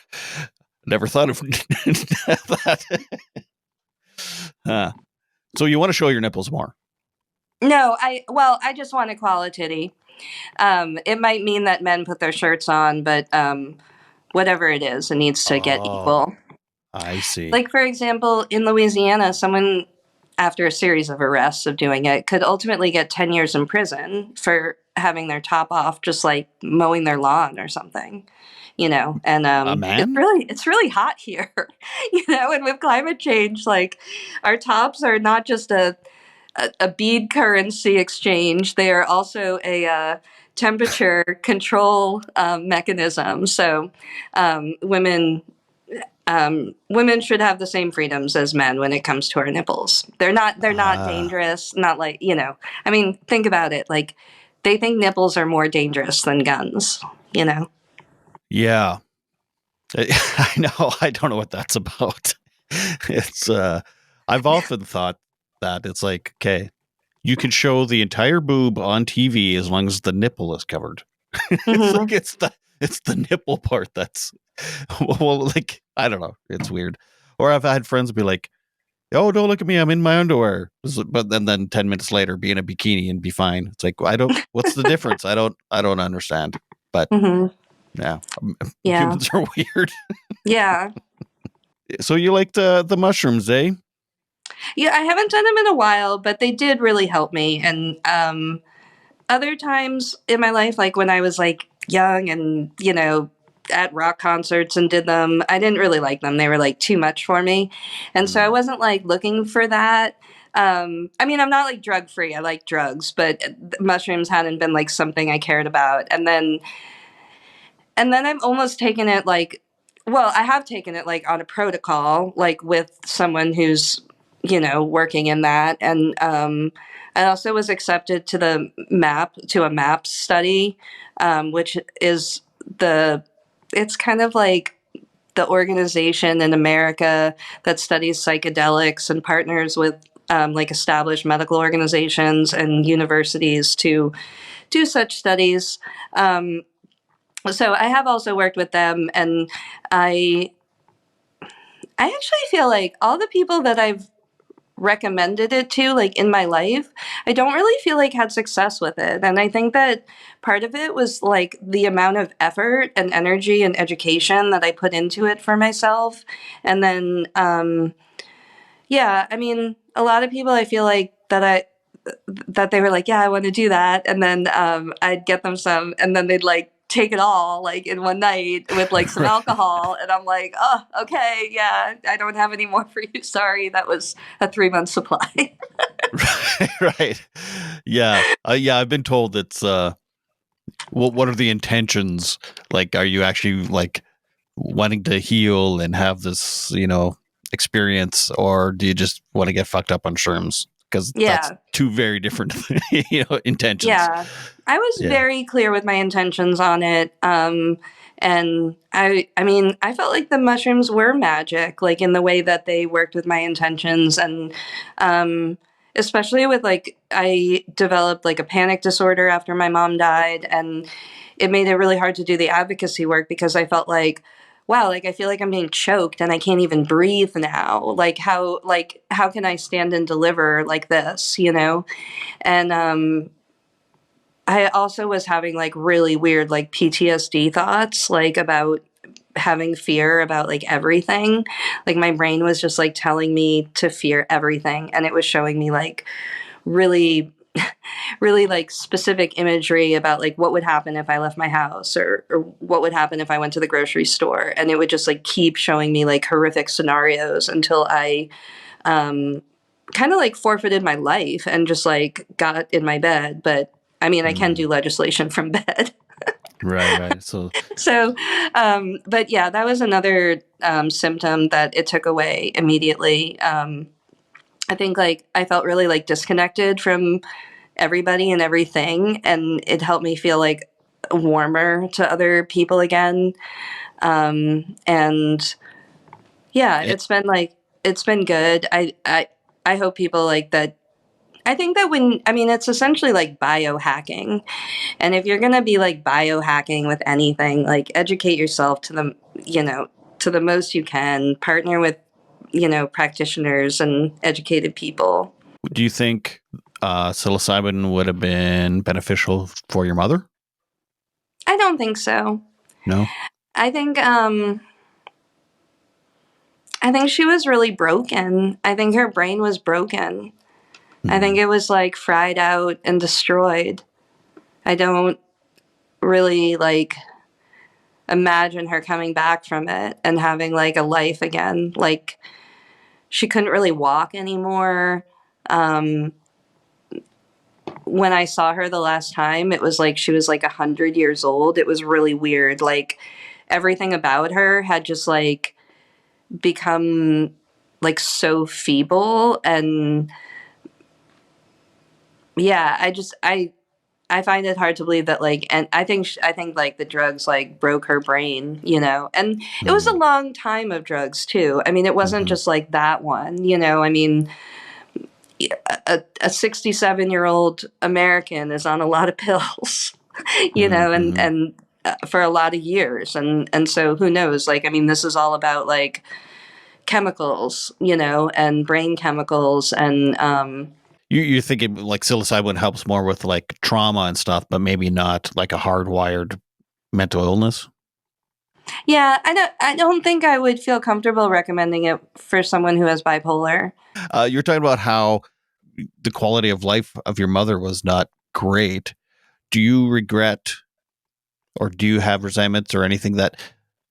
never thought of that. So you want to show your nipples more? No, I just want equality. It might mean that men put their shirts on, but whatever it is, it needs to get equal. I see. Like, for example, in Louisiana, someone, after a series of arrests of doing it, could ultimately get 10 years in prison for having their top off, just like mowing their lawn or something, and a man? it's really hot here, and with climate change, like, our tops are not just a bead currency exchange, they are also a temperature control mechanism. So women should have the same freedoms as men when it comes to our nipples. They're not dangerous. Not like, I mean, think about it. Like, they think nipples are more dangerous than guns, Yeah. I know. I don't know what that's about. It's, I've often thought that it's like, okay, you can show the entire boob on TV as long as the nipple is covered. It's like, it's the nipple part that's, well, like, I don't know. It's weird. Or I've had friends be like, oh, don't look at me, I'm in my underwear. But then 10 minutes later be in a bikini and be fine. It's like, what's the difference? I don't understand. But yeah, humans are weird. Yeah. So you like the mushrooms, eh? Yeah, I haven't done them in a while, but they did really help me. And other times in my life, like when I was like young and, at rock concerts and did them, I didn't really like them. They were like too much for me. And so I wasn't like looking for that. I mean, I'm not like drug free. I like drugs, but mushrooms hadn't been like something I cared about. And then I've almost taken it like, well, I have taken it like on a protocol, like with someone who's, working in that. And I also was accepted to a MAP study, which is it's kind of like the organization in America that studies psychedelics and partners with like established medical organizations and universities to do such studies. So I have also worked with them, and I actually feel like all the people that I've recommended it to, like, in my life, I don't really feel like had success with it. And I think that part of it was like the amount of effort and energy and education that I put into it for myself. And then, yeah, I mean, a lot of people, I feel like that they were like, yeah, I want to do that. And then I'd get them some, and then they'd like take it all like in one night with like some alcohol. And I'm like, oh, okay, yeah, I don't have any more for you. Sorry, that was a 3-month supply. Right. Yeah. Yeah. I've been told it's, what are the intentions? Like, are you actually like wanting to heal and have this, experience, or do you just want to get fucked up on shrooms? because that's Yeah. two very different intentions. Yeah. I was Yeah. very clear with my intentions on it. And I mean, I felt like the mushrooms were magic, like in the way that they worked with my intentions. And, especially with like, I developed like a panic disorder after my mom died. And it made it really hard to do the advocacy work because I felt like, wow, like I feel like I'm being choked and I can't even breathe now. How can I stand and deliver like this, you know? And I also was having like really weird like PTSD thoughts, like about having fear about like everything. Like my brain was just like telling me to fear everything, and it was showing me like really really like specific imagery about like what would happen if I left my house, or what would happen if I went to the grocery store, and it would just like keep showing me like horrific scenarios until I kind of like forfeited my life and just like got in my bed. But I mean, I can do legislation from bed. Right. So So, but yeah, that was another symptom that it took away immediately. I think like I felt really like disconnected from everybody and everything, and it helped me feel like warmer to other people again. And yeah, it, it's been good. I hope people like that. I think that I mean, it's essentially like biohacking. And if you're going to be like biohacking with anything, like educate yourself to the most you can, partner with, practitioners and educated people. do you think psilocybin would have been beneficial for your mother? I don't think so. No. I think, I think she was really broken. I think her brain was broken. I think it was like fried out and destroyed. I don't really like imagine her coming back from it and having like a life again. Like she couldn't really walk anymore. When I saw her the last time, it was like she was like 100 years old. It was really weird. Like everything about her had just like become like so feeble. And yeah, I find it hard to believe that like, and I think like the drugs like broke her brain, and it was a long time of drugs too. I mean, it wasn't just like that one, I mean, a 67-year-old American is on a lot of pills, and for a lot of years. And so who knows, like, I mean, this is all about like chemicals, and brain chemicals. And, You're thinking like psilocybin helps more with like trauma and stuff, but maybe not like a hardwired mental illness. yeah, I don't think I would feel comfortable recommending it for someone who has bipolar. You're talking about how the quality of life of your mother was not great. Do you regret or do you have resentments or anything that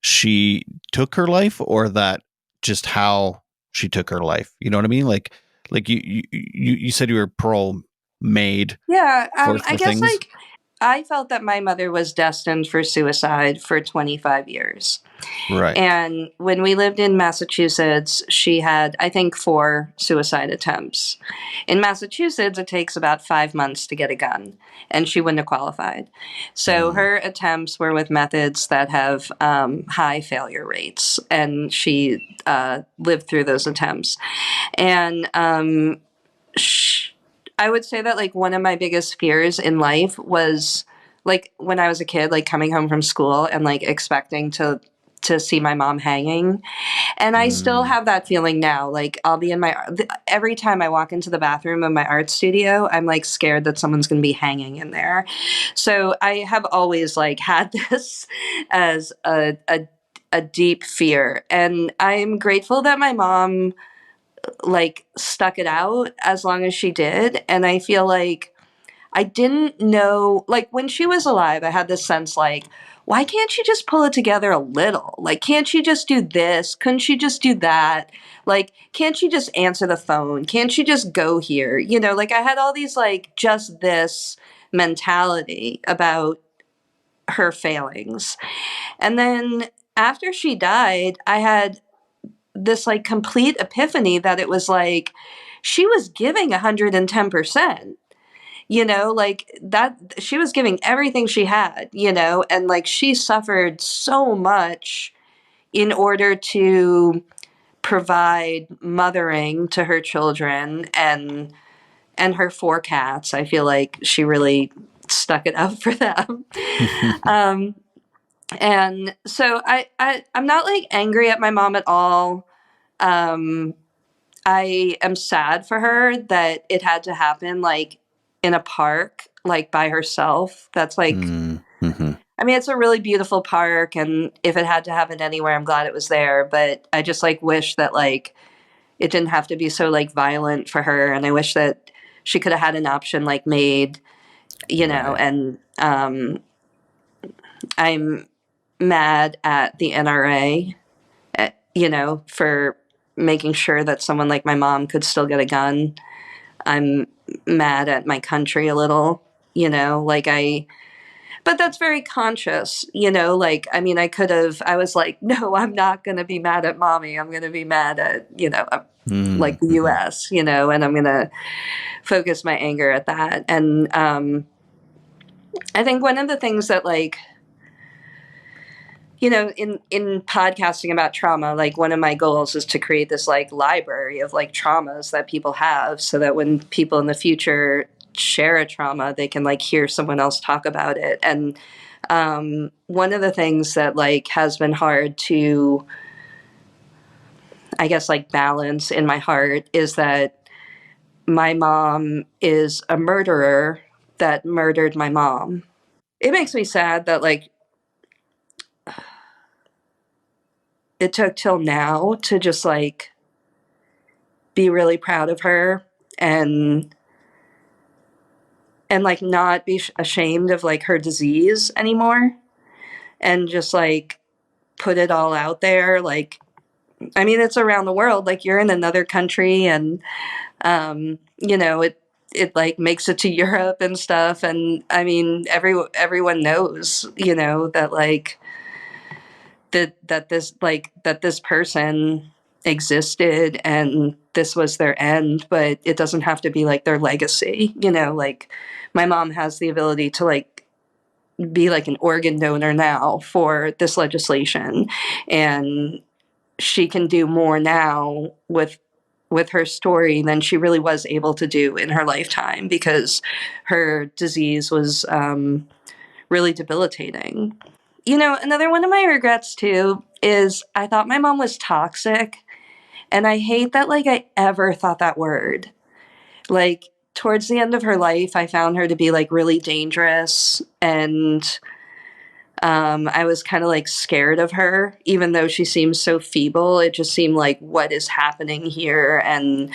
she took her life, or that just how she took her life? You know what I mean? Like you said you were parole made Yeah, I for guess things. like I felt that my mother was destined for suicide for 25 years. Right. And when we lived in Massachusetts, she had, I think, 4 suicide attempts. In Massachusetts, it takes about 5 months to get a gun, and she wouldn't have qualified. So her attempts were with methods that have high failure rates, and she lived through those attempts. And I would say that like one of my biggest fears in life was like when I was a kid, like coming home from school and like expecting to see my mom hanging. And I still have that feeling now. Like I'll be in every time I walk into the bathroom of my art studio, I'm like scared that someone's going to be hanging in there. So I have always like had this as a deep fear. And I'm grateful that my mom like stuck it out as long as she did. And I feel like I didn't know, like when she was alive, I had this sense like, why can't she just pull it together a little? Like, can't she just do this? Couldn't she just do that? Like, can't she just answer the phone? Can't she just go here? Like I had all these like just this mentality about her failings. And then after she died, I had this like complete epiphany that it was like she was giving 110%, like that she was giving everything she had, and like she suffered so much in order to provide mothering to her children and her 4 cats. I feel like she really stuck it up for them. And so I'm not like angry at my mom at all. I am sad for her that it had to happen like in a park, like by herself. That's like, I mean, it's a really beautiful park. And if it had to happen anywhere, I'm glad it was there. But I just like wish that like it didn't have to be so like violent for her. And I wish that she could have had an option like made, and I'm mad at the NRA, for making sure that someone like my mom could still get a gun. I'm mad at my country a little, but that's very conscious, like, I mean, I was like, no, I'm not going to be mad at mommy. I'm going to be mad at, like the US, and I'm going to focus my anger at that. And I think one of the things that like, in podcasting about trauma, like one of my goals is to create this like library of like traumas that people have so that when people in the future share a trauma, they can like hear someone else talk about it. And one of the things that like has been hard to, I guess, like balance in my heart is that my mom is a murderer that murdered my mom. It makes me sad that like it took till now to just like be really proud of her and like not be ashamed of like her disease anymore and just like put it all out there. Like, I mean, it's around the world. Like you're in another country and, it like makes it to Europe and stuff. And I mean, everyone knows, that like, that this person existed and this was their end, but it doesn't have to be like their legacy, like my mom has the ability to like be like an organ donor now for this legislation, and she can do more now with her story than she really was able to do in her lifetime because her disease was really debilitating. Another one of my regrets too is I thought my mom was toxic. And I hate that, like, I ever thought that word. Like, towards the end of her life, I found her to be, like, really dangerous. And I was kind of, like, scared of her, even though she seems so feeble. It just seemed like, what is happening here? And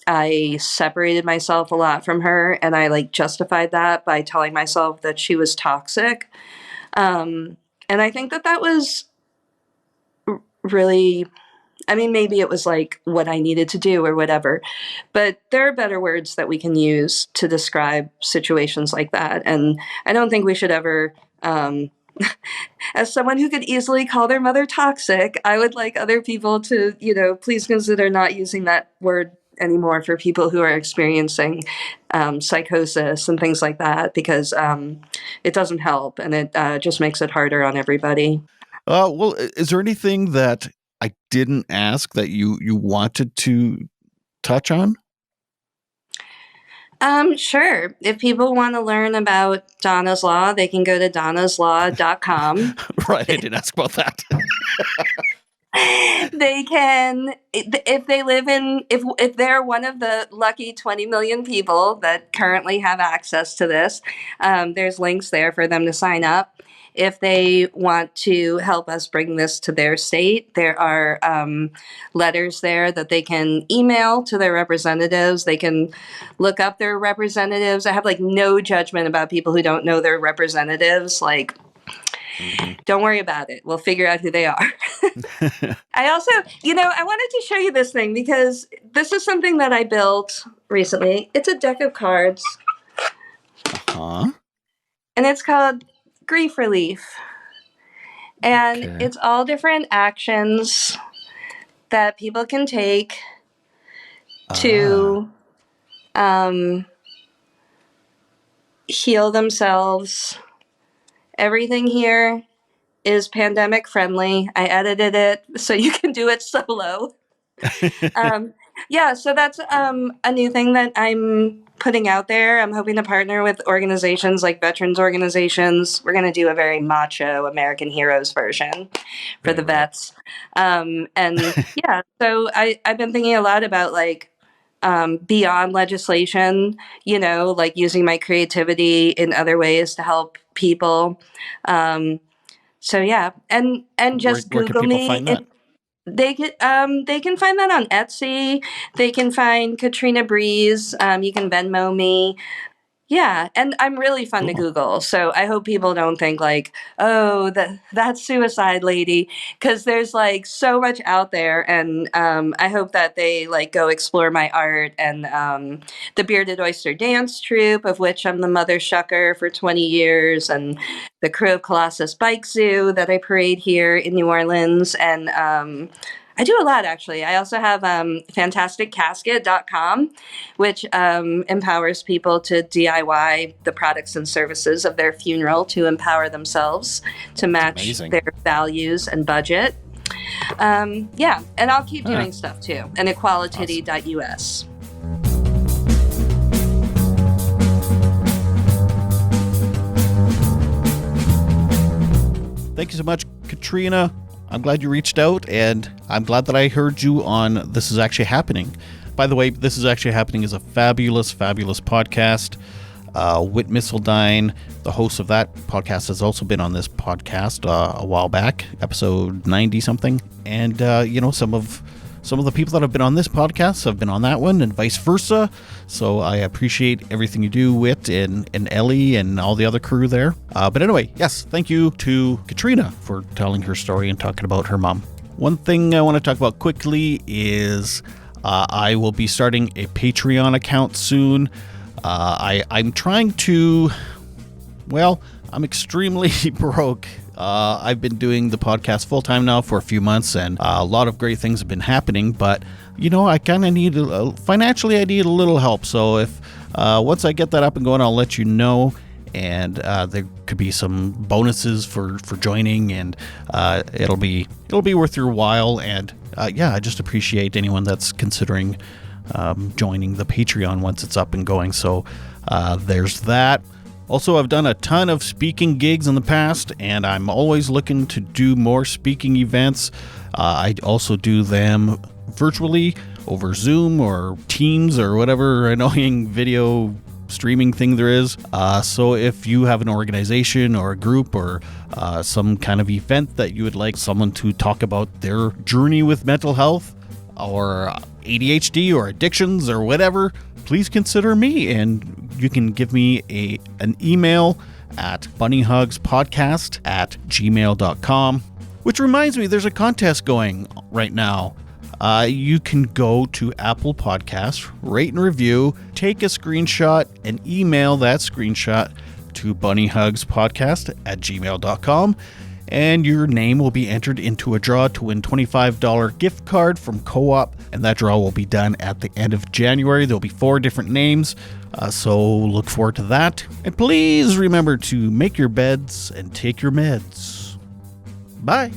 I separated myself a lot from her. And I, like, justified that by telling myself that she was toxic. And I think that was really, I mean, maybe it was like what I needed to do or whatever, but there are better words that we can use to describe situations like that. And I don't think we should ever, as someone who could easily call their mother toxic, I would like other people to, please consider not using that word anymore for people who are experiencing psychosis and things like that, because it doesn't help and it just makes it harder on everybody. Well, is there anything that I didn't ask that you wanted to touch on? Sure. If people want to learn about Donna's Law, they can go to donnaslaw.com. Right, I didn't ask about that. They can, if they live in, if they're one of the lucky 20 million people that currently have access to this, there's links there for them to sign up. If they want to help us bring this to their state, there are letters there that they can email to their representatives. They can look up their representatives. I have like no judgment about people who don't know their representatives. Like, don't worry about it. We'll figure out who they are. I also, I wanted to show you this thing because this is something that I built recently. It's a deck of cards. Uh-huh. And it's called Grief Relief. And it's all different actions that people can take to heal themselves. Everything here is pandemic friendly. I edited it so you can do it solo. Yeah, so that's a new thing that I'm putting out there. I'm hoping to partner with organizations like veterans organizations. We're going to do a very macho American Heroes version for the vets. And yeah, so I've been thinking a lot about like beyond legislation, like using my creativity in other ways to help people. So yeah, and just Where can Google people me. find that? They can find that on Etsy. They can find Katrina Brees. You can Venmo me. Yeah, and I'm really fun to Cool. Google, so I hope people don't think like, oh, that's suicide lady, because there's like so much out there, and I hope that they like go explore my art and the Bearded Oyster Dance Troupe, of which I'm the mother shucker for 20 years, and the crew of Colossus Bike Zoo that I parade here in New Orleans, and I do a lot, actually. I also have fantasticcasket.com, which empowers people to DIY the products and services of their funeral to empower themselves to match Amazing. their values and budget. Yeah, and I'll keep doing stuff too. And equality.us. Thank you so much, Katrina. I'm glad you reached out, and I'm glad that I heard you on This Is Actually Happening. By the way, This Is Actually Happening is a fabulous, fabulous podcast. Whit Missildine, the host of that podcast, has also been on this podcast a while back, episode 90-something. And, some of the people that have been on this podcast have been on that one, and vice versa. So I appreciate everything you do, Whit and Ellie and all the other crew there. But anyway, yes, thank you to Katrina for telling her story and talking about her mom. One thing I want to talk about quickly is I will be starting a Patreon account soon. I'm trying to, I'm extremely broke. I've been doing the podcast full time now for a few months, and a lot of great things have been happening, but I kind of need financially, I need a little help. So if once I get that up and going, I'll let you know, and there could be some bonuses for joining, and it'll be worth your while. And I just appreciate anyone that's considering joining the Patreon once it's up and going. So there's that. Also, I've done a ton of speaking gigs in the past, and I'm always looking to do more speaking events. I also do them virtually over Zoom or Teams or whatever annoying video streaming thing there is. So if you have an organization or a group or some kind of event that you would like someone to talk about their journey with mental health or ADHD or addictions or whatever, please consider me, and you can give me an email at bunnyhugspodcast@gmail.com. Which reminds me, there's a contest going right now. You can go to Apple Podcasts, rate and review, take a screenshot, and email that screenshot to bunnyhugspodcast@gmail.com. And your name will be entered into a draw to win $25 gift card from Co-op, and that draw will be done at the end of January. There'll be 4 different names, so look forward to that. And please remember to make your beds and take your meds. Bye.